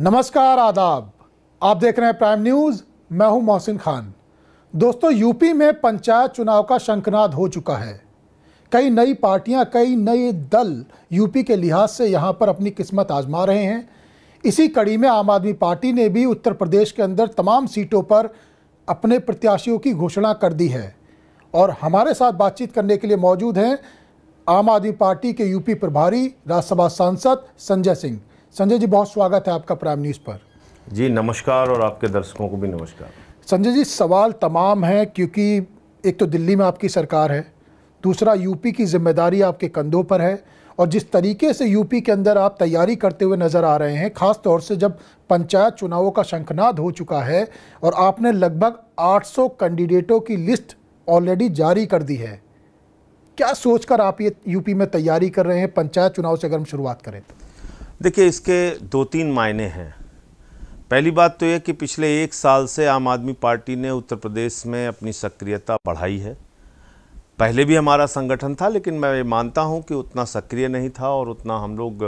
नमस्कार, आदाब। आप देख रहे हैं प्राइम न्यूज़। मैं हूं मोहसिन खान। दोस्तों, यूपी में पंचायत चुनाव का शंखनाद हो चुका है। कई नई पार्टियां, कई नए दल यूपी के लिहाज से यहां पर अपनी किस्मत आजमा रहे हैं। इसी कड़ी में आम आदमी पार्टी ने भी उत्तर प्रदेश के अंदर तमाम सीटों पर अपने प्रत्याशियों की घोषणा कर दी है। और हमारे साथ बातचीत करने के लिए मौजूद हैं आम आदमी पार्टी के यूपी प्रभारी, राज्यसभा सांसद संजय सिंह। संजय जी, बहुत स्वागत है आपका प्राइम न्यूज़ पर। जी नमस्कार, और आपके दर्शकों को भी नमस्कार। संजय जी, सवाल तमाम हैं क्योंकि एक तो दिल्ली में आपकी सरकार है, दूसरा यूपी की जिम्मेदारी आपके कंधों पर है। और जिस तरीके से यूपी के अंदर आप तैयारी करते हुए नज़र आ रहे हैं, ख़ास तौर से जब पंचायत चुनावों का शंखनाद हो चुका है और आपने लगभग 800 कैंडिडेटों की लिस्ट ऑलरेडी जारी कर दी है, क्या सोचकर आप ये यूपी में तैयारी कर रहे हैं पंचायत चुनाव से? अगर हम शुरुआत करें तो देखिए, इसके दो तीन मायने हैं। पहली बात तो यह कि पिछले एक साल से आम आदमी पार्टी ने उत्तर प्रदेश में अपनी सक्रियता बढ़ाई है। पहले भी हमारा संगठन था, लेकिन मैं ये मानता हूं कि उतना सक्रिय नहीं था और उतना हम लोग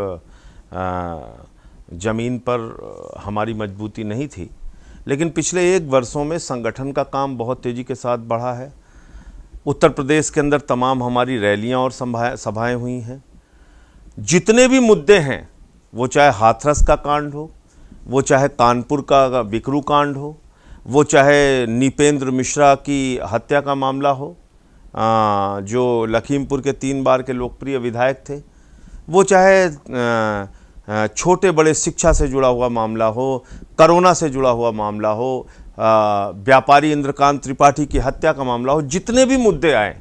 ज़मीन पर हमारी मजबूती नहीं थी। लेकिन पिछले एक वर्षों में संगठन का काम बहुत तेज़ी के साथ बढ़ा है। उत्तर प्रदेश के अंदर तमाम हमारी रैलियां और सभाएं हुई हैं। जितने भी मुद्दे हैं, वो चाहे हाथरस का कांड हो, वो चाहे कानपुर का बिकरू कांड हो, वो चाहे नीपेंद्र मिश्रा की हत्या का मामला हो, जो लखीमपुर के 3 बार के लोकप्रिय विधायक थे, वो चाहे छोटे बड़े शिक्षा से जुड़ा हुआ मामला हो, कोरोना से जुड़ा हुआ मामला हो, व्यापारी इंद्रकांत त्रिपाठी की हत्या का मामला हो, जितने भी मुद्दे आए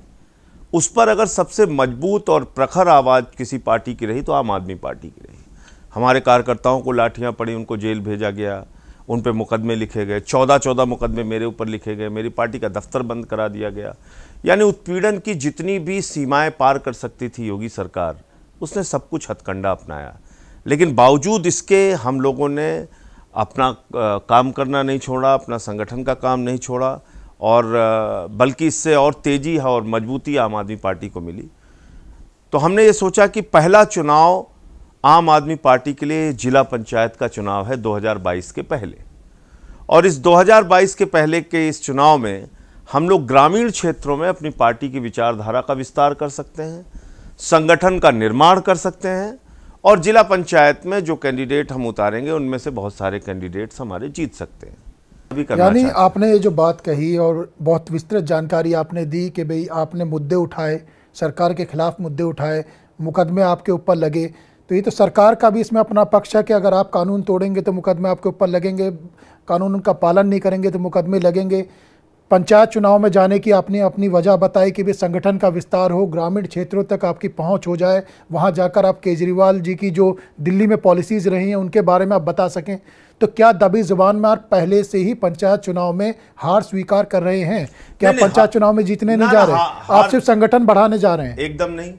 उस पर अगर सबसे मजबूत और प्रखर आवाज़ किसी पार्टी की रही तो आम आदमी पार्टी की रही। हमारे कार्यकर्ताओं को लाठियां पड़ी, उनको जेल भेजा गया, उन पे मुकदमे लिखे गए, 14 मुकदमे मेरे ऊपर लिखे गए, मेरी पार्टी का दफ्तर बंद करा दिया गया। यानी उत्पीड़न की जितनी भी सीमाएं पार कर सकती थी योगी सरकार, उसने सब कुछ हथकंडा अपनाया। लेकिन बावजूद इसके हम लोगों ने अपना काम करना नहीं छोड़ा, अपना संगठन का काम नहीं छोड़ा, और बल्कि इससे और तेज़ी और मजबूती आम आदमी पार्टी को मिली। तो हमने ये सोचा कि पहला चुनाव आम आदमी पार्टी के लिए जिला पंचायत का चुनाव है 2022 के पहले। और इस 2022 के पहले के इस चुनाव में हम लोग ग्रामीण क्षेत्रों में अपनी पार्टी की विचारधारा का विस्तार कर सकते हैं, संगठन का निर्माण कर सकते हैं, और जिला पंचायत में जो कैंडिडेट हम उतारेंगे उनमें से बहुत सारे कैंडिडेट्स हमारे जीत सकते हैं। यानी आपने ये जो बात कही और बहुत विस्तृत जानकारी आपने दी कि भाई आपने मुद्दे उठाए, सरकार के खिलाफ मुद्दे उठाए, मुकदमे आपके ऊपर लगे, तो ये तो सरकार का भी इसमें अपना पक्ष है कि अगर आप कानून तोड़ेंगे तो मुकदमे आपके ऊपर लगेंगे, कानून का पालन नहीं करेंगे तो मुकदमे लगेंगे। पंचायत चुनाव में जाने की आपने अपनी वजह बताई कि भी संगठन का विस्तार हो, ग्रामीण क्षेत्रों तक आपकी पहुंच हो जाए, वहां जाकर आप केजरीवाल जी की जो दिल्ली में पॉलिसीज़ रही हैं उनके बारे में आप बता सकें। तो क्या दबी जुबान में आप पहले से ही पंचायत चुनाव में हार स्वीकार कर रहे हैं? क्या पंचायत चुनाव में जीतने नहीं जा रहे, आप सिर्फ संगठन बढ़ाने जा रहे हैं? एकदम नहीं।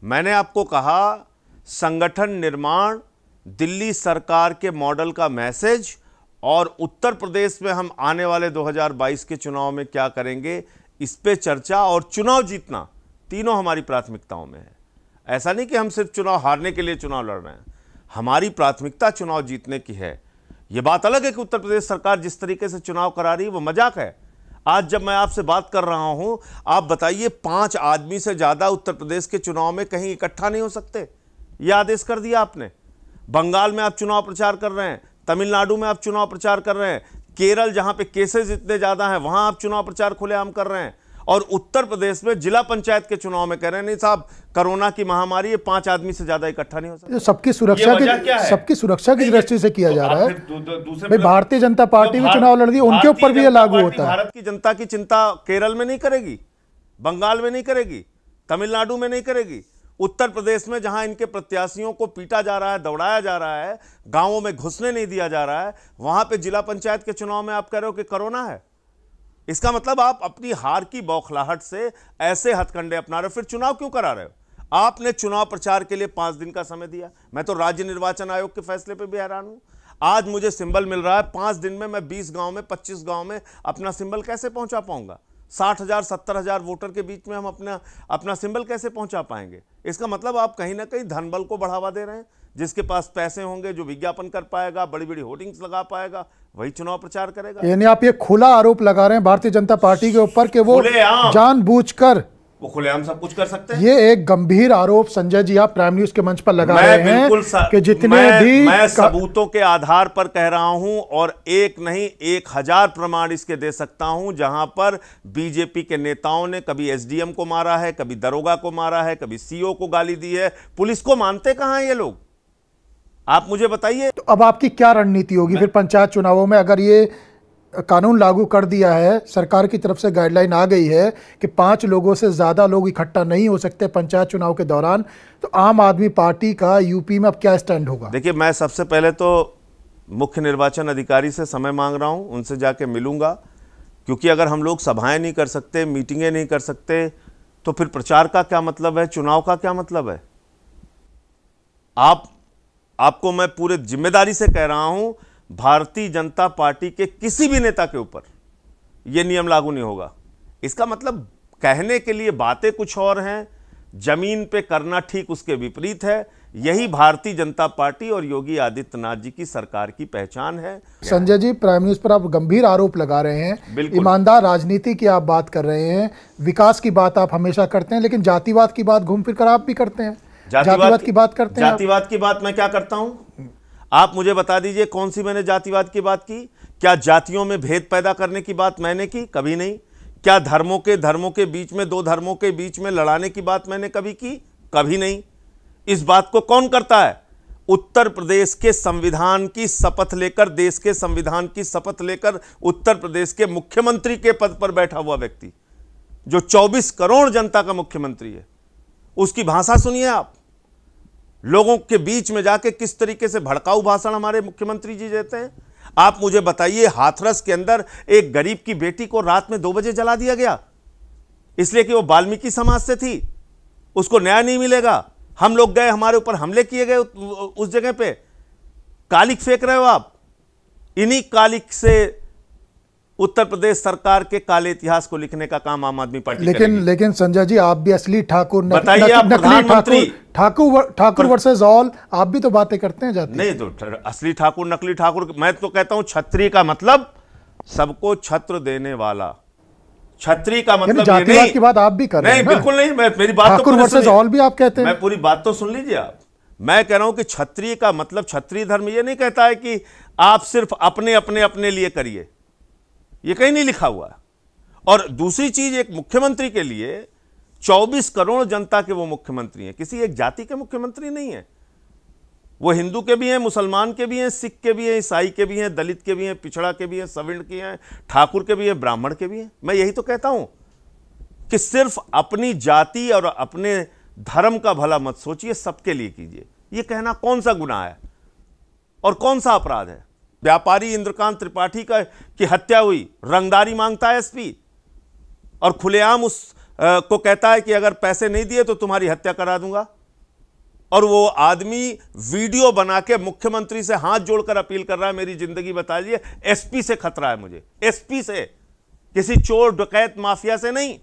मैंने आपको कहा, संगठन निर्माण, दिल्ली सरकार के मॉडल का मैसेज, और उत्तर प्रदेश में हम आने वाले 2022 के चुनाव में क्या करेंगे, इस पे चर्चा और चुनाव जीतना, तीनों हमारी प्राथमिकताओं में है। ऐसा नहीं कि हम सिर्फ चुनाव हारने के लिए चुनाव लड़ रहे हैं, हमारी प्राथमिकता चुनाव जीतने की है। यह बात अलग है कि उत्तर प्रदेश सरकार जिस तरीके से चुनाव करा रही है वो मजाक है। आज जब मैं आपसे बात कर रहा हूं, आप बताइए, 5 आदमी से ज्यादा उत्तर प्रदेश के चुनाव में कहीं इकट्ठा नहीं हो सकते, यह आदेश कर दिया आपने। बंगाल में आप चुनाव प्रचार कर रहे हैं, तमिलनाडु में आप चुनाव प्रचार कर रहे हैं, केरल जहां पे केसेस इतने ज्यादा हैं वहां आप चुनाव प्रचार खुलेआम कर रहे हैं, और उत्तर प्रदेश में जिला पंचायत के चुनाव में कह रहे हैं नहीं साहब, कोरोना की महामारी है, 5 आदमी से ज्यादा इकट्ठा नहीं हो सकता। सबकी सुरक्षा की दृष्टि से किया जा रहा है। भारतीय जनता पार्टी भी चुनाव लड़ रही है, उनके ऊपर भी यह लागू होता है। भारत की जनता की चिंता केरल में नहीं करेगी, बंगाल में नहीं करेगी, तमिलनाडु में नहीं करेगी। उत्तर प्रदेश में जहां इनके प्रत्याशियों को पीटा जा रहा है, दौड़ाया जा रहा है, गांवों में घुसने नहीं दिया जा रहा है, वहां पे जिला पंचायत के चुनाव में आप कह रहे हो कि कोरोना है। इसका मतलब आप अपनी हार की बौखलाहट से ऐसे हथकंडे अपना रहे हो, फिर चुनाव क्यों करा रहे हो? आपने चुनाव प्रचार के लिए 5 दिन का समय दिया। मैं तो राज्य निर्वाचन आयोग के फैसले पर भी हैरान हूं। आज मुझे सिंबल मिल रहा है, 5 दिन में मैं 20 गांव में, 25 गांव में अपना सिंबल कैसे पहुंचा पाऊंगा? 60,000 70,000 वोटर के बीच में हम अपना सिंबल कैसे पहुंचा पाएंगे? इसका मतलब आप कहीं ना कहीं धनबल को बढ़ावा दे रहे हैं, जिसके पास पैसे होंगे, जो विज्ञापन कर पाएगा, बड़ी बड़ी होर्डिंग्स लगा पाएगा, वही चुनाव प्रचार करेगा। यानी आप ये खुला आरोप लगा रहे हैं भारतीय जनता पार्टी के ऊपर कि वो जानबूझकर वो खुलेआम सब कुछ कर सकते हैं। ये एक गंभीर आरोप संजय जी आप प्राइम न्यूज के मंच पर लगा रहे हैं कि जितने मैं सबूतों के आधार पर कह रहा हूं, और एक नहीं 1000 प्रमाण इसके दे सकता हूं, जहां पर बीजेपी के नेताओं ने कभी एसडीएम को मारा है, कभी दरोगा को मारा है, कभी सीओ को गाली दी है। पुलिस को मानते कहां हैं ये लोग, आप मुझे बताइए। तो अब आपकी क्या रणनीति होगी फिर पंचायत चुनावों में? अगर ये कानून लागू कर दिया है, सरकार की तरफ से गाइडलाइन आ गई है कि 5 लोगों से ज्यादा लोग इकट्ठा नहीं हो सकते पंचायत चुनाव के दौरान, तो आम आदमी पार्टी का यूपी में अब क्या स्टैंड होगा? देखिए, मैं सबसे पहले तो मुख्य निर्वाचन अधिकारी से समय मांग रहा हूं, उनसे जाके मिलूंगा, क्योंकि अगर हम लोग सभाएं नहीं कर सकते, मीटिंगें नहीं कर सकते, तो फिर प्रचार का क्या मतलब है, चुनाव का क्या मतलब है? आपको मैं पूरे जिम्मेदारी से कह रहा हूं, भारतीय जनता पार्टी के किसी भी नेता के ऊपर यह नियम लागू नहीं होगा। इसका मतलब कहने के लिए बातें कुछ और हैं, जमीन पे करना ठीक उसके विपरीत है। यही भारतीय जनता पार्टी और योगी आदित्यनाथ जी की सरकार की पहचान है। संजय जी, प्राइम न्यूज पर आप गंभीर आरोप लगा रहे हैं, ईमानदार राजनीति की आप बात कर रहे हैं, विकास की बात आप हमेशा करते हैं, लेकिन जातिवाद की बात घूम फिर कर आप भी करते हैं। जातिवाद की बात करते हैं। जातिवाद की बात मैं क्या करता हूं? आप मुझे बता दीजिए कौन सी मैंने जातिवाद की बात की? क्या जातियों में भेद पैदा करने की बात मैंने की? कभी नहीं। क्या धर्मों के बीच में, 2 धर्मों के बीच में लड़ाने की बात मैंने कभी की? कभी नहीं। इस बात को कौन करता है? उत्तर प्रदेश के संविधान की शपथ लेकर, देश के संविधान की शपथ लेकर उत्तर प्रदेश के मुख्यमंत्री के पद पर बैठा हुआ व्यक्ति, जो 24 करोड़ जनता का मुख्यमंत्री है, उसकी भाषा सुनिए आप। लोगों के बीच में जाके किस तरीके से भड़काऊ भाषण हमारे मुख्यमंत्री जी देते हैं। आप मुझे बताइए, हाथरस के अंदर एक गरीब की बेटी को रात में 2 बजे जला दिया गया, इसलिए कि वो वाल्मीकि समाज से थी, उसको न्याय नहीं मिलेगा। हम लोग गए, हमारे ऊपर हमले किए गए उस जगह पे। कालिक फेंक रहे हो आप। इन्हीं कालिक से उत्तर प्रदेश सरकार के काले इतिहास को लिखने का काम आम आदमी पार्टी लेकिन संजय जी, आप भी असली ठाकुर, नकली ठाकुर वर्सेस ऑल, आप भी तो बातें करते हैं जाते नहीं। तो असली ठाकुर, नकली ठाकुर, मैं तो कहता हूं छत्री का मतलब सबको छत्र देने वाला। छत्री का मतलब जातिवाद की बात आप भी कर रहे हैं। नहीं, बिल्कुल नहीं। मेरी बात ठाकुर वर्सेस ऑल भी आप कहते हैं। मैं पूरी बात तो सुन लीजिए आप। मैं कह रहा हूं कि क्षत्रिय का मतलब, क्षत्रिय धर्म ये नहीं कहता है कि आप सिर्फ अपने लिए करिए, ये कहीं नहीं लिखा हुआ। और दूसरी चीज, एक मुख्यमंत्री के लिए 24 करोड़ जनता के वो मुख्यमंत्री हैं, किसी एक जाति के मुख्यमंत्री नहीं है। वो हिंदू के भी हैं, मुसलमान के भी हैं, सिख के भी हैं, ईसाई के भी हैं, दलित के भी हैं, पिछड़ा के भी हैं, सवर्ण के हैं, ठाकुर के भी हैं, ब्राह्मण के भी हैं। मैं यही तो कहता हूं कि सिर्फ अपनी जाति और अपने धर्म का भला मत सोचिए, सबके लिए कीजिए। ये कहना कौन सा गुनाह है और कौन सा अपराध है? व्यापारी इंद्रकांत त्रिपाठी की हत्या हुई, रंगदारी मांगता है एसपी, और खुलेआम उस को कहता है कि अगर पैसे नहीं दिए तो तुम्हारी हत्या करा दूंगा। और वो आदमी वीडियो बना के मुख्यमंत्री से हाथ जोड़कर अपील कर रहा है, मेरी जिंदगी बता दीजिए। एसपी से खतरा है मुझे, एसपी से, किसी चोर डकैत माफिया से नहीं।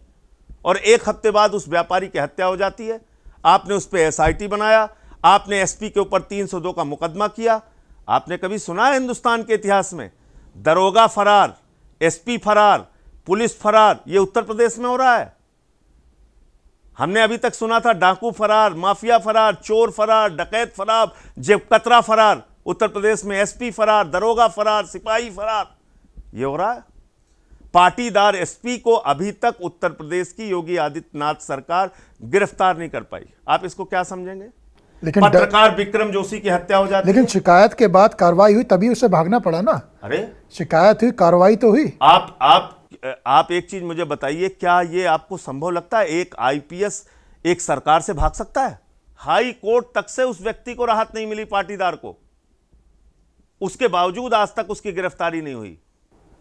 और 1 हफ्ते बाद उस व्यापारी की हत्या हो जाती है। आपने उस पर एसआईटी बनाया, आपने एसपी के ऊपर 302 का मुकदमा किया। आपने कभी सुना है हिंदुस्तान के इतिहास में दरोगा फरार, एसपी फरार, पुलिस फरार? ये उत्तर प्रदेश में हो रहा है। हमने अभी तक सुना था डाकू फरार, माफिया फरार, चोर फरार, डकैत फरार, जेब कतरा फरार। उत्तर प्रदेश में एसपी फरार, दरोगा फरार, सिपाही फरार, ये हो रहा है। पाटीदार एसपी को अभी तक उत्तर प्रदेश की योगी आदित्यनाथ सरकार गिरफ्तार नहीं कर पाई। आप इसको क्या समझेंगे? लेकिन पत्रकार विक्रम जोशी की हत्या हो जाती लेकिन है। शिकायत के बाद कार्रवाई हुई, तभी उसे भागना पड़ा ना। अरे शिकायत हुई, कार्रवाई तो हुई। आप एक चीज मुझे बताइए, क्या ये आपको संभव लगता है एक आईपीएस एक सरकार से भाग सकता है? हाई कोर्ट तक से उस व्यक्ति को राहत नहीं मिली, पाटीदार को, उसके बावजूद आज तक उसकी गिरफ्तारी नहीं हुई।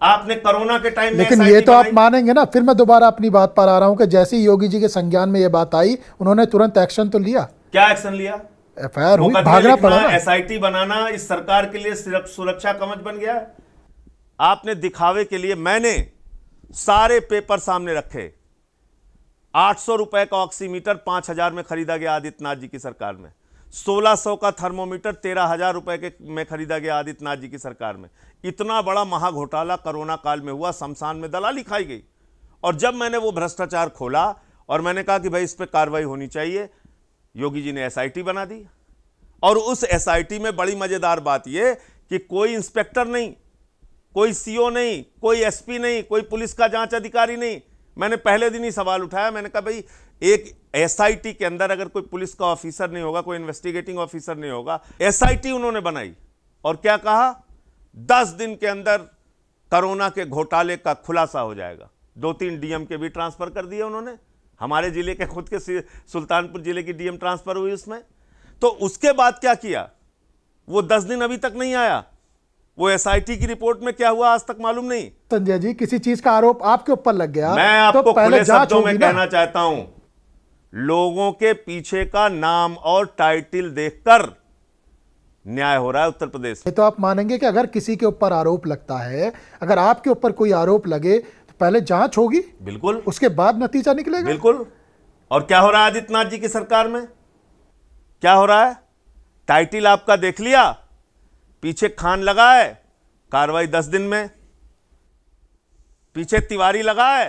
आपने कोरोना के टाइम में, लेकिन ये तो आप मानेंगे ना, फिर मैं दोबारा अपनी बात पर आ रहा हूं कि जैसे ही योगी जी के संज्ञान में ये बात आई, उन्होंने तुरंत एक्शन तो लिया। क्या एक्शन लिया? एफआईआर हुई, भागना पड़ा, एसआईटी बनाना इस सरकार के लिए सिर्फ सुरक्षा कवच बन गया है। आपने दिखावे के लिए, मैंने सारे पेपर सामने रखे, 800 रुपए का ऑक्सीमीटर 5000 में खरीदा गया आदित्यनाथ जी की सरकार में। 1600 का थर्मोमीटर 13,000 रुपए के में खरीदा गया आदित्यनाथ जी की सरकार में। इतना बड़ा महाघोटाला कोरोना काल में हुआ, शमशान में दलाली खाई गई। और जब मैंने वो भ्रष्टाचार खोला और मैंने कहा कि भाई इस पर कार्रवाई होनी चाहिए, योगी जी ने एसआईटी बना दी। और उस एसआईटी में बड़ी मजेदार बात यह कि कोई इंस्पेक्टर नहीं, कोई सीओ नहीं, कोई एसपी नहीं, कोई पुलिस का जांच अधिकारी नहीं। मैंने पहले दिन ही सवाल उठाया, मैंने कहा भाई एक एसआईटी के अंदर अगर कोई पुलिस का ऑफिसर नहीं होगा, कोई इन्वेस्टिगेटिंग ऑफिसर नहीं होगा, एसआईटी उन्होंने बनाई और क्या कहा, 10 दिन के अंदर कोरोना के घोटाले का खुलासा हो जाएगा। 2-3 डीएम के भी ट्रांसफर कर दिए उन्होंने, हमारे जिले के खुद के सुल्तानपुर जिले की डीएम ट्रांसफर हुई उसमें। तो उसके बाद क्या किया, वो 10 दिन अभी तक नहीं आया। वो एसआईटी की रिपोर्ट में क्या हुआ आज तक मालूम नहीं। संजय जी, किसी चीज का आरोप आपके ऊपर लग गया, मैं आपको तो पहले खुले शब्दों में ना। कहना चाहता हूं, लोगों के पीछे का नाम और टाइटल देखकर न्याय हो रहा है उत्तर प्रदेश में। तो आप मानेंगे कि अगर किसी के ऊपर आरोप लगता है, अगर आपके ऊपर कोई आरोप लगे तो पहले जांच होगी, बिल्कुल, उसके बाद नतीजा निकलेगा। बिल्कुल। और क्या हो रहा है आदित्यनाथ जी की सरकार में, क्या हो रहा है, टाइटल आपका देख लिया, पीछे खान लगा है, कार्रवाई 10 दिन में, पीछे तिवारी लगा है,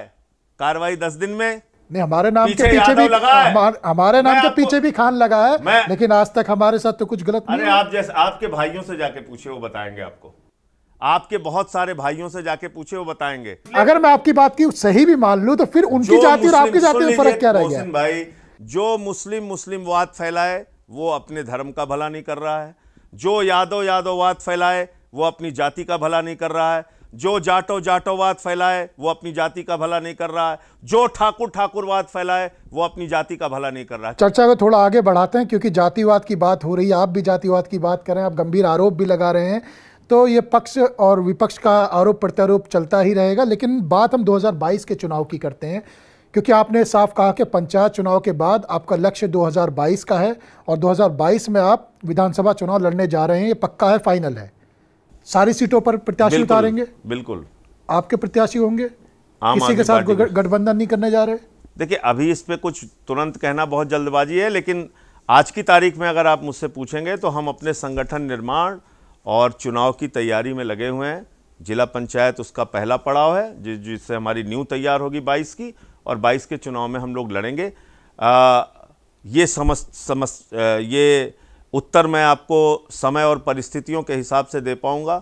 कार्रवाई 10 दिन में। नहीं, हमारे नाम के पीछे पीछे भी लगा है। हमारे नाम के पीछे भी खान लगा है, लेकिन आज तक हमारे साथ तो कुछ गलत नहीं। अरे आप जैसे आपके भाइयों से जाके पूछे, वो बताएंगे आपको। आपके बहुत सारे भाइयों से जाके पूछे, वो बताएंगे। अगर मैं आपकी बात की सही भी मान लूं तो फिर उनकी जाति और आपकी जाति में फर्क क्या रह गया? भाई, जो मुस्लिमवाद फैलाए वो अपने धर्म का भला नहीं कर रहा है, जो यादववाद फैलाए वो अपनी जाति का भला नहीं कर रहा है, जो जाटोवाद फैलाए वो अपनी जाति का भला नहीं कर रहा है, जो ठाकुरवाद फैलाए वो अपनी जाति का भला नहीं कर रहा है। चर्चा को थोड़ा आगे बढ़ाते हैं, क्योंकि जातिवाद की बात हो रही है, आप भी जातिवाद की बात कर रहे हैं, आप गंभीर आरोप भी लगा रहे हैं, तो ये पक्ष और विपक्ष का आरोप प्रत्यारोप चलता ही रहेगा। लेकिन बात हम 2022 के चुनाव की करते हैं, क्योंकि आपने साफ कहा कि पंचायत चुनाव के बाद आपका लक्ष्य 2022 का है और 2022 में आप विधानसभा चुनाव लड़ने जा रहे हैं। ये पक्का है, फाइनल है? सारी सीटों पर प्रत्याशी उतारेंगे? बिल्कुल। आपके प्रत्याशी होंगे? किसी के साथ गठबंधन नहीं करने जा रहे? देखिए, अभी इस पे कुछ तुरंत कहना बहुत जल्दबाजी है, लेकिन आज की तारीख में अगर आप मुझसे पूछेंगे तो हम अपने संगठन निर्माण और चुनाव की तैयारी में लगे हुए हैं। जिला पंचायत उसका पहला पड़ाव है, जिससे हमारी नींव तैयार होगी 22 की, और 22 के चुनाव में हम लोग लड़ेंगे। ये उत्तर मैं आपको समय और परिस्थितियों के हिसाब से दे पाऊंगा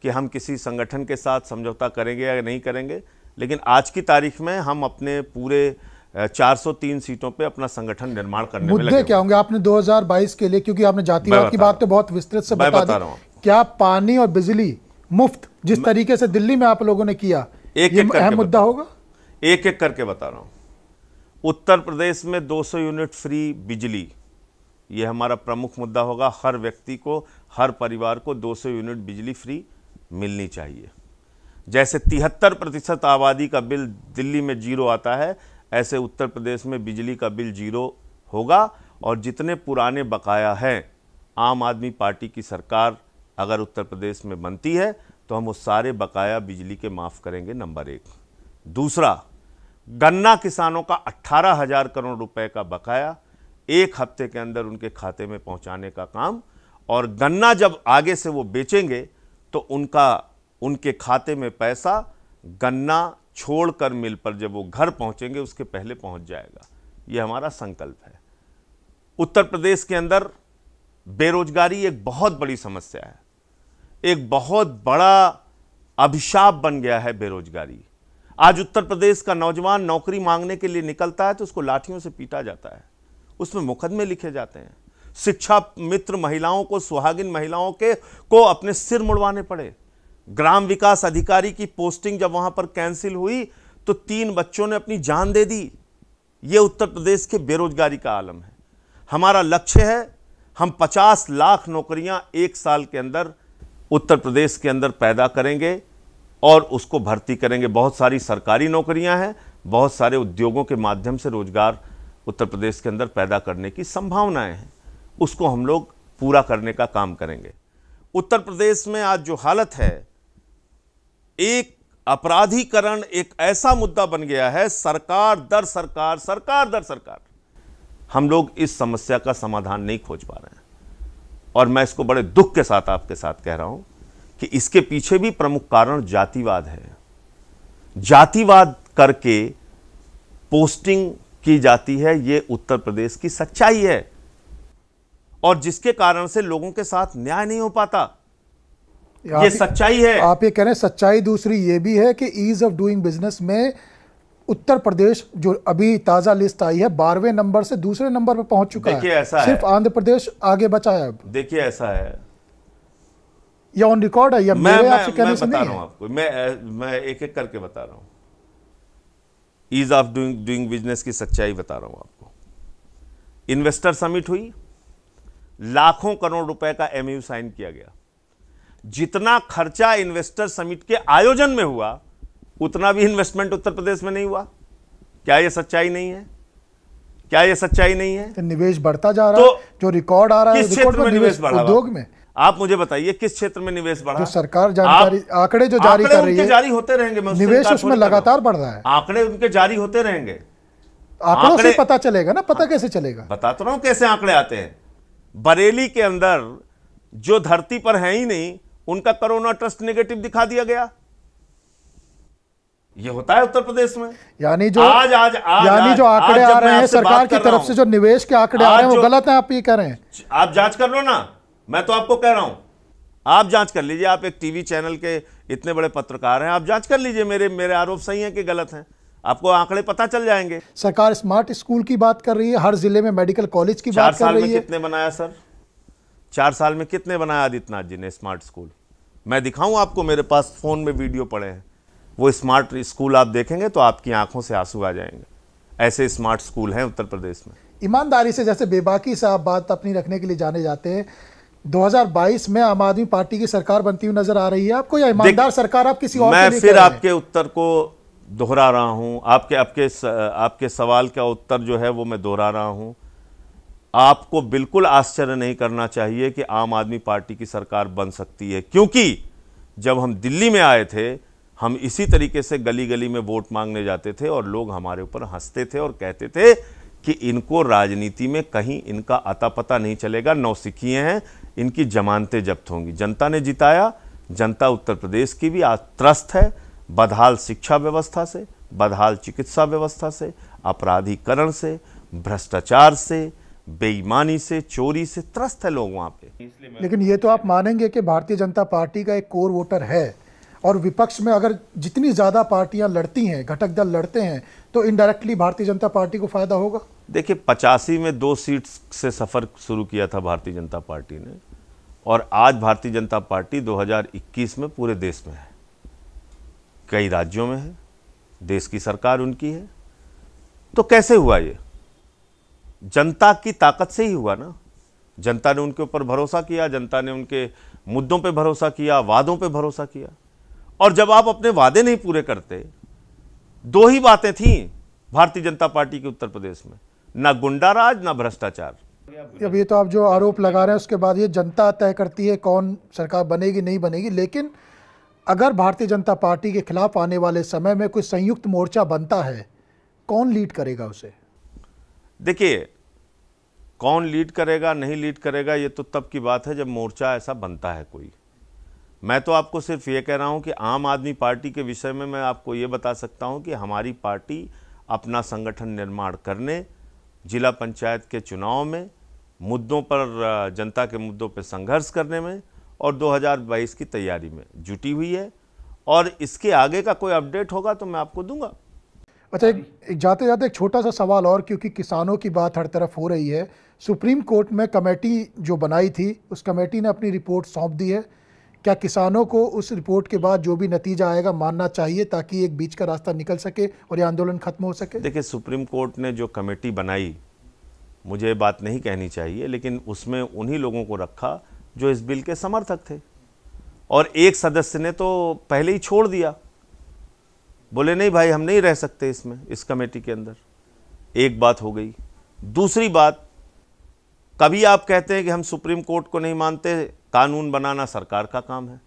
कि हम किसी संगठन के साथ समझौता करेंगे या नहीं करेंगे, लेकिन आज की तारीख में हम अपने पूरे 403 सीटों पे अपना संगठन निर्माण करने में लगे। मुद्दे क्या होंगे आपने 2022 के लिए, क्योंकि आपने जातिवाद की बात तो बहुत विस्तृत से बता दी, क्या पानी और बिजली मुफ्त जिस तरीके से दिल्ली में आप लोगों ने किया, ये अहम मुद्दा होगा? एक एक करके बता रहा हूं। उत्तर प्रदेश में 200 यूनिट फ्री बिजली, ये हमारा प्रमुख मुद्दा होगा। हर व्यक्ति को, हर परिवार को 200 यूनिट बिजली फ्री मिलनी चाहिए। जैसे 73% आबादी का बिल दिल्ली में 0 आता है, ऐसे उत्तर प्रदेश में बिजली का बिल 0 होगा। और जितने पुराने बकाया हैं, आम आदमी पार्टी की सरकार अगर उत्तर प्रदेश में बनती है तो हम उस सारे बकाया बिजली के माफ़ करेंगे, नंबर 1। दूसरा, गन्ना किसानों का 18,000 करोड़ रुपए का बकाया 1 हफ्ते के अंदर उनके खाते में पहुंचाने का काम, और गन्ना जब आगे से वो बेचेंगे तो उनके खाते में पैसा गन्ना छोड़कर मिल पर जब वो घर पहुंचेंगे उसके पहले पहुंच जाएगा। ये हमारा संकल्प है। उत्तर प्रदेश के अंदर बेरोजगारी एक बहुत बड़ी समस्या है, एक बहुत बड़ा अभिशाप बन गया है बेरोजगारी। आज उत्तर प्रदेश का नौजवान नौकरी मांगने के लिए निकलता है तो उसको लाठियों से पीटा जाता है, उसमें मुकदमे लिखे जाते हैं। शिक्षा मित्र महिलाओं को, सुहागिन महिलाओं को अपने सिर मुड़वाने पड़े। ग्राम विकास अधिकारी की पोस्टिंग जब वहां पर कैंसिल हुई तो 3 बच्चों ने अपनी जान दे दी। यह उत्तर प्रदेश के बेरोजगारी का आलम है। हमारा लक्ष्य है हम 50 लाख नौकरियां 1 साल के अंदर उत्तर प्रदेश के अंदर पैदा करेंगे और उसको भर्ती करेंगे। बहुत सारी सरकारी नौकरियां हैं, बहुत सारे उद्योगों के माध्यम से रोजगार उत्तर प्रदेश के अंदर पैदा करने की संभावनाएं हैं, उसको हम लोग पूरा करने का काम करेंगे। उत्तर प्रदेश में आज जो हालत है, एक अपराधीकरण एक ऐसा मुद्दा बन गया है, सरकार दर सरकार। हम लोग इस समस्या का समाधान नहीं खोज पा रहे हैं। और मैं इसको बड़े दुख के साथ आपके साथ कह रहा हूं कि इसके पीछे भी प्रमुख कारण जातिवाद है। जातिवाद करके पोस्टिंग की जाती है, ये उत्तर प्रदेश की सच्चाई है, और जिसके कारण से लोगों के साथ न्याय नहीं हो पाता। ये सच्चाई है। आप ये कह रहे हैं सच्चाई। दूसरी ये भी है कि ईज ऑफ डूइंग बिजनेस में उत्तर प्रदेश, जो अभी ताजा लिस्ट आई है, 12वें नंबर से दूसरे नंबर पर पहुंच चुका है। ऐसा सिर्फ आंध्र प्रदेश आगे बचा है अब। देखिए ऐसा है, ये ऑन रिकॉर्ड है, या मेरे आपसे कहने से नहीं है? मैं बता रहा हूं आपको, मैं एक एक करके बता रहा हूं। ईज ऑफ डूइंग बिजनेस की सच्चाई बता रहा हूं आपको। इन्वेस्टर समिट हुई, लाखों करोड़ रुपए का एमयू साइन किया गया। जितना खर्चा इन्वेस्टर समिट के आयोजन में हुआ, उतना भी इन्वेस्टमेंट उत्तर प्रदेश में नहीं हुआ। क्या यह सच्चाई नहीं है? क्या यह सच्चाई नहीं है? तो निवेश बढ़ता जा रहा है, जो रिकॉर्ड आ रहा है। किस क्षेत्र में निवेश बढ़ा? उद्योग में। आप मुझे बताइए किस क्षेत्र में निवेश बढ़ा? जो सरकार जानकारी, आंकड़े जो जारी कर रही है, जारी होते रहेंगे, निवेश उसमें लगातार बढ़ रहा है। आंकड़े उनके जारी होते रहेंगे। आंकड़ों से पता चलेगा ना। पता कैसे चलेगा? बता तो रहा हूं कैसे आंकड़े आते हैं। बरेली के अंदर जो धरती पर है ही नहीं, उनका कोरोना टेस्ट नेगेटिव दिखा दिया गया। ये होता है उत्तर प्रदेश में। यानी जो आंकड़े आ रहे हैं सरकार की तरफ से, जो निवेश के आंकड़े आ रहे हैं, वो गलत है, आप ये कह रहे हैं। आप जांच कर लो ना, मैं तो आपको कह रहा हूं, आप जांच कर लीजिए। आप एक टीवी चैनल के इतने बड़े पत्रकार हैं, आप जांच कर लीजिए। मेरे आरोप सही हैं कि गलत हैं, आपको आंकड़े पता चल जाएंगे। सरकार स्मार्ट स्कूल की बात कर रही है, हर जिले में मेडिकल कॉलेज की बात कर रही है। कितने बनाया सर? 4 साल में कितने बनाया आदित्यनाथ जी ने स्मार्ट स्कूल? मैं दिखाऊं आपको, मेरे पास फोन में वीडियो पड़े हैं। वो स्मार्ट स्कूल आप देखेंगे तो आपकी आंखों से आंसू आ जाएंगे। ऐसे स्मार्ट स्कूल हैं उत्तर प्रदेश में। ईमानदारी से, जैसे बेबाकी से आप बात अपनी रखने के लिए जाने जाते हैं, 2022 में आम आदमी पार्टी की सरकार बनती हुई नजर आ रही है आपको, या ईमानदार सरकार आप किसी और के लिए? मैं फिर आपके उत्तर को दोहरा रहा हूं। आपके सवाल का उत्तर जो है वो मैं दोहरा रहा हूं। आपको बिल्कुल आश्चर्य नहीं करना चाहिए कि आम आदमी पार्टी की सरकार बन सकती है, क्योंकि जब हम दिल्ली में आए थे, हम इसी तरीके से गली गली में वोट मांगने जाते थे और लोग हमारे ऊपर हंसते थे और कहते थे कि इनको राजनीति में कहीं इनका अता पता नहीं चलेगा, नौसिखिए हैं, इनकी जमानतें जब्त होंगी। जनता ने जिताया। जनता उत्तर प्रदेश की भी आज त्रस्त है, बदहाल शिक्षा व्यवस्था से, बदहाल चिकित्सा व्यवस्था से, अपराधीकरण से, भ्रष्टाचार से, बेईमानी से, चोरी से त्रस्त है लोग वहां पे। लेकिन ये तो आप मानेंगे कि भारतीय जनता पार्टी का एक कोर वोटर है, और विपक्ष में अगर जितनी ज्यादा पार्टियां लड़ती हैं, घटक दल लड़ते हैं, तो इनडायरेक्टली भारतीय जनता पार्टी को फायदा होगा। देखिए 85 में 2 सीट से सफर शुरू किया था भारतीय जनता पार्टी ने, और आज भारतीय जनता पार्टी 2021 में पूरे देश में है, कई राज्यों में है, देश की सरकार उनकी है। तो कैसे हुआ ये? जनता की ताकत से ही हुआ ना। जनता ने उनके ऊपर भरोसा किया, जनता ने उनके मुद्दों पे भरोसा किया, वादों पे भरोसा किया। और जब आप अपने वादे नहीं पूरे करते, 2 ही बातें थी भारतीय जनता पार्टी के उत्तर प्रदेश में, ना गुंडाराज ना भ्रष्टाचार। अब ये तो आप जो आरोप लगा रहे हैं, उसके बाद ये जनता तय करती है कौन सरकार बनेगी नहीं बनेगी। लेकिन अगर भारतीय जनता पार्टी के खिलाफ आने वाले समय में कोई संयुक्त मोर्चा बनता है, कौन लीड करेगा उसे? देखिए, कौन लीड करेगा नहीं लीड करेगा, ये तो तब की बात है जब मोर्चा ऐसा बनता है कोई। मैं तो आपको सिर्फ ये कह रहा हूं कि आम आदमी पार्टी के विषय में मैं आपको ये बता सकता हूं कि हमारी पार्टी अपना संगठन निर्माण करने, जिला पंचायत के चुनाव में, मुद्दों पर, जनता के मुद्दों पर संघर्ष करने में और 2022 की तैयारी में जुटी हुई है। और इसके आगे का कोई अपडेट होगा तो मैं आपको दूंगा। अच्छा, एक जाते जाते एक छोटा सा सवाल और, क्योंकि किसानों की बात हर तरफ हो रही है। सुप्रीम कोर्ट में कमेटी जो बनाई थी, उस कमेटी ने अपनी रिपोर्ट सौंप दी है। क्या किसानों को उस रिपोर्ट के बाद जो भी नतीजा आएगा मानना चाहिए, ताकि एक बीच का रास्ता निकल सके और ये आंदोलन खत्म हो सके? देखिए, सुप्रीम कोर्ट ने जो कमेटी बनाई, मुझे बात नहीं कहनी चाहिए, लेकिन उसमें उन्हीं लोगों को रखा जो इस बिल के समर्थक थे, और एक सदस्य ने तो पहले ही छोड़ दिया, बोले नहीं भाई हम नहीं रह सकते इसमें, इस कमेटी के अंदर। एक बात हो गई। दूसरी बात, कभी आप कहते हैं कि हम सुप्रीम कोर्ट को नहीं मानते, कानून बनाना सरकार का काम है।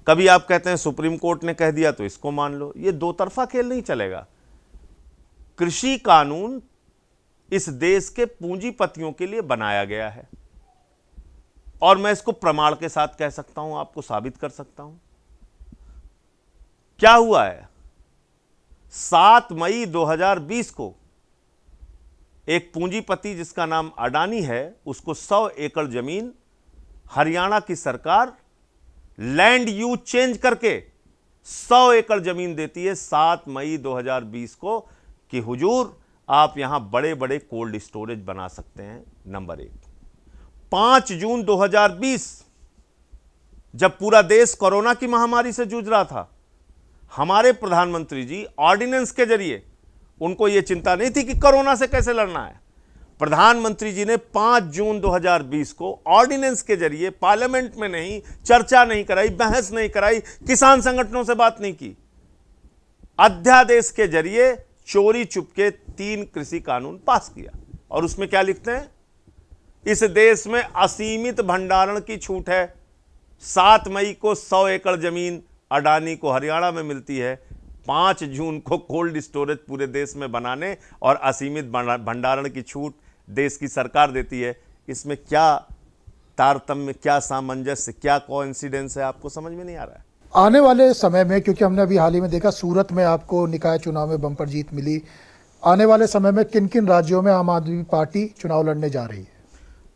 कभी आप कहते हैं सुप्रीम कोर्ट ने कह दिया तो इसको मान लो। ये दो तरफा खेल नहीं चलेगा। कृषि कानून इस देश के पूंजीपतियों के लिए बनाया गया है, और मैं इसको प्रमाण के साथ कह सकता हूं, आपको साबित कर सकता हूं। क्या हुआ है, 7 मई 2020 को एक पूंजीपति जिसका नाम अडानी है, उसको 100 एकड़ जमीन हरियाणा की सरकार लैंड यूज चेंज करके 100 एकड़ जमीन देती है 7 मई 2020 को कि हुजूर आप यहां बड़े बड़े कोल्ड स्टोरेज बना सकते हैं। नंबर 1। 5 जून 2020 जब पूरा देश कोरोना की महामारी से जूझ रहा था, हमारे प्रधानमंत्री जी ऑर्डिनेंस के जरिए, उनको यह चिंता नहीं थी कि कोरोना से कैसे लड़ना है, प्रधानमंत्री जी ने 5 जून 2020 को ऑर्डिनेंस के जरिए, पार्लियामेंट में नहीं, चर्चा नहीं कराई, बहस नहीं कराई, किसान संगठनों से बात नहीं की, अध्यादेश के जरिए चोरी चुपके 3 कृषि कानून पास किया। और उसमें क्या लिखते हैं, इस देश में असीमित भंडारण की छूट है। 7 मई को 100 एकड़ जमीन अडानी को हरियाणा में मिलती है, 5 जून को कोल्ड स्टोरेज पूरे देश में बनाने और असीमित भंडारण की छूट देश की सरकार देती है। इसमें क्या तारतम्य, क्या सामंजस्य, क्या कोइंसिडेंस है, आपको समझ में नहीं आ रहा है। आने वाले समय में, क्योंकि हमने अभी हाल ही में देखा सूरत में आपको निकाय चुनाव में बम्पर जीत मिली, आने वाले समय में किन किन राज्यों में आम आदमी पार्टी चुनाव लड़ने जा रही है?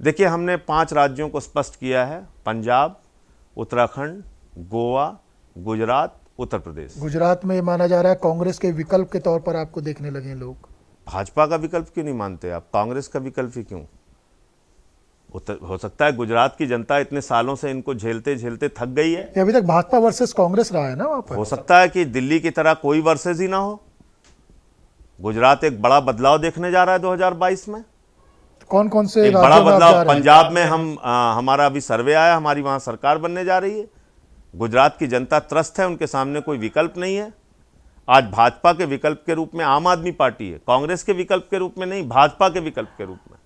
देखिए, हमने 5 राज्यों को स्पष्ट किया है, पंजाब, उत्तराखंड, गोवा, गुजरात, उत्तर प्रदेश। गुजरात में ये माना जा रहा है कांग्रेस के विकल्प के तौर पर आपको देखने लगे लोग। भाजपा का विकल्प क्यों नहीं मानते आप, कांग्रेस का विकल्प ही क्यों? हो सकता है गुजरात की जनता इतने सालों से इनको झेलते झेलते थक गई है। अभी तक भाजपा वर्सेस कांग्रेस रहा है ना वहां पर। हो सकता है कि दिल्ली की तरह कोई वर्सेस ही ना हो। गुजरात एक बड़ा बदलाव देखने जा रहा है 2022 में। कौन कौन से एक बड़ा बदलाव पंजाब में हमारा अभी सर्वे आया, हमारी वहां सरकार बनने जा रही है। गुजरात की जनता त्रस्त है, उनके सामने कोई विकल्प नहीं है। आज भाजपा के विकल्प के रूप में आम आदमी पार्टी है, कांग्रेस के विकल्प के रूप में नहीं, भाजपा के विकल्प के रूप में।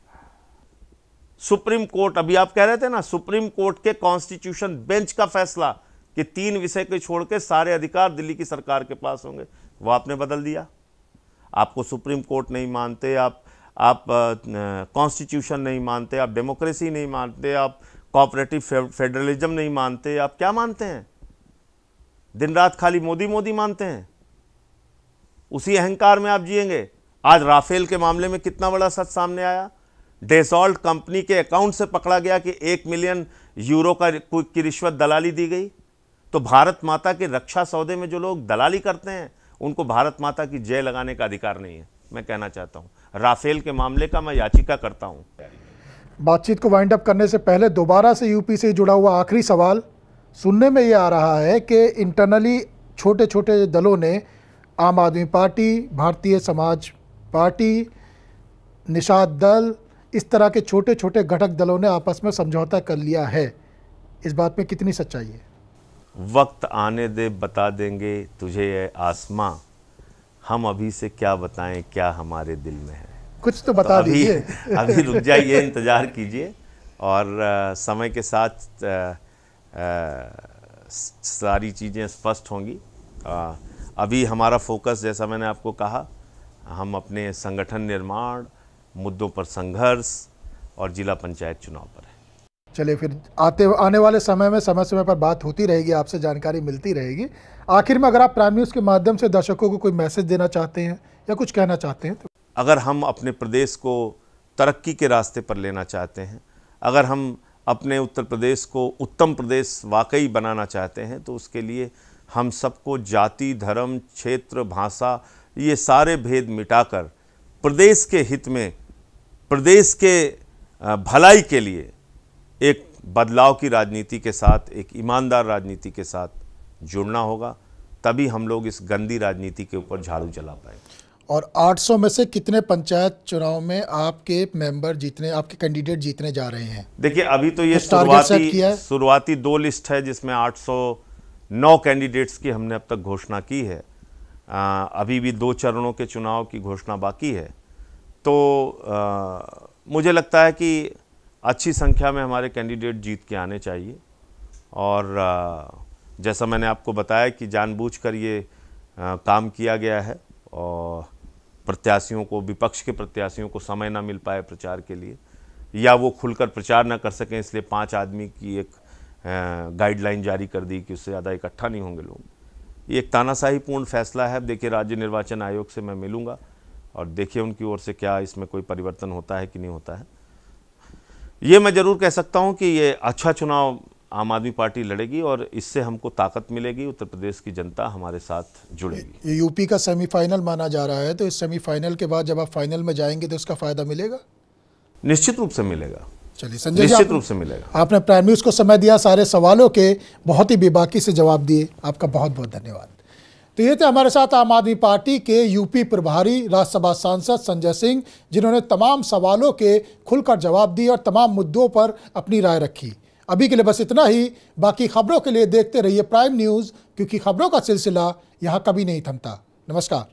सुप्रीम कोर्ट, अभी आप कह रहे थे ना, सुप्रीम कोर्ट के कॉन्स्टिट्यूशन बेंच का फैसला कि 3 विषय को छोड़ के सारे अधिकार दिल्ली की सरकार के पास होंगे, वो आपने बदल दिया। आपको सुप्रीम कोर्ट नहीं मानते, आप कॉन्स्टिट्यूशन नहीं मानते, आप डेमोक्रेसी नहीं मानते, आप कोऑपरेटिव फेडरलिज्म नहीं मानते, आप क्या मानते हैं? दिन रात खाली मोदी मोदी मानते हैं, उसी अहंकार में आप जिएंगे। आज राफेल के मामले में कितना बड़ा सच सामने आया। डेसॉल्ट कंपनी के अकाउंट से पकड़ा गया कि 1 मिलियन यूरो की रिश्वत दलाली दी गई। तो भारत माता के रक्षा सौदे में जो लोग दलाली करते हैं, उनको भारत माता की जय लगाने का अधिकार नहीं है। मैं कहना चाहता हूं, राफेल के मामले का मैं याचिका करता हूं। बातचीत को वाइंड अप करने से पहले दोबारा से यूपी से जुड़ा हुआ आखिरी सवाल सुनने में ये आ रहा है कि इंटरनली छोटे छोटे दलों ने, आम आदमी पार्टी, भारतीय समाज पार्टी, निषाद दल, इस तरह के छोटे छोटे घटक दलों ने आपस में समझौता कर लिया है। इस बात में कितनी सच्चाई है? वक्त आने दे, बता देंगे तुझे ये आसमां, हम अभी से क्या बताएं क्या हमारे दिल में है। कुछ तो बता दीजिए। अभी रुक जाइए, इंतजार कीजिए और समय के साथ सारी चीज़ें स्पष्ट होंगी। अभी हमारा फोकस, जैसा मैंने आपको कहा, हम अपने संगठन निर्माण, मुद्दों पर संघर्ष और जिला पंचायत चुनाव पर है। चलिए, फिर आने वाले समय में समय पर बात होती रहेगी, आपसे जानकारी मिलती रहेगी। आखिर में अगर आप प्राइम न्यूज़ के माध्यम से दर्शकों को कोई मैसेज देना चाहते हैं या कुछ कहना चाहते हैं तो? अगर हम अपने प्रदेश को तरक्की के रास्ते पर लेना चाहते हैं, अगर हम अपने उत्तर प्रदेश को उत्तम प्रदेश वाकई बनाना चाहते हैं, तो उसके लिए हम सबको जाति, धर्म, क्षेत्र, भाषा, ये सारे भेद मिटाकर प्रदेश के हित में, प्रदेश के भलाई के लिए एक बदलाव की राजनीति के साथ, एक ईमानदार राजनीति के साथ जुड़ना होगा। तभी हम लोग इस गंदी राजनीति के ऊपर झाड़ू चला पाएंगे। और 800 में से कितने पंचायत चुनाव में आपके मेंबर जीतने, आपके कैंडिडेट जीतने जा रहे हैं? देखिए, अभी तो ये शुरुआती 2 लिस्ट है जिसमें 809 कैंडिडेट्स की हमने अब तक घोषणा की है। अभी भी 2 चरणों के चुनाव की घोषणा बाकी है। तो मुझे लगता है कि अच्छी संख्या में हमारे कैंडिडेट जीत के आने चाहिए। और जैसा मैंने आपको बताया कि जानबूझकर ये काम किया गया है और प्रत्याशियों को, विपक्ष के प्रत्याशियों को समय ना मिल पाए प्रचार के लिए, या वो खुलकर प्रचार न कर सकें, इसलिए 5 आदमी की एक गाइडलाइन जारी कर दी कि उससे ज़्यादा इकट्ठा नहीं होंगे लोग। ये एक तानाशाहीपूर्ण फैसला है। देखिए, राज्य निर्वाचन आयोग से मैं मिलूंगा और देखिए उनकी ओर से क्या इसमें कोई परिवर्तन होता है कि नहीं होता है। ये मैं ज़रूर कह सकता हूं कि ये अच्छा चुनाव आम आदमी पार्टी लड़ेगी और इससे हमको ताकत मिलेगी, उत्तर प्रदेश की जनता हमारे साथ जुड़ेगी। ये यूपी का सेमीफाइनल माना जा रहा है, तो इस सेमीफाइनल के बाद जब आप फाइनल में जाएंगे तो इसका फायदा मिलेगा? निश्चित रूप से मिलेगा। चलिए संजय जी, निश्चित रूप से मिलेगा। आपने प्राइम न्यूज़ को समय दिया, सारे सवालों के बहुत ही बेबाकी से जवाब दिए, आपका बहुत बहुत धन्यवाद। तो ये थे हमारे साथ आम आदमी पार्टी के यूपी प्रभारी राज्यसभा सांसद संजय सिंह, जिन्होंने तमाम सवालों के खुलकर जवाब दिए और तमाम मुद्दों पर अपनी राय रखी। अभी के लिए बस इतना ही। बाकी खबरों के लिए देखते रहिए प्राइम न्यूज़, क्योंकि खबरों का सिलसिला यहाँ कभी नहीं थमता। नमस्कार।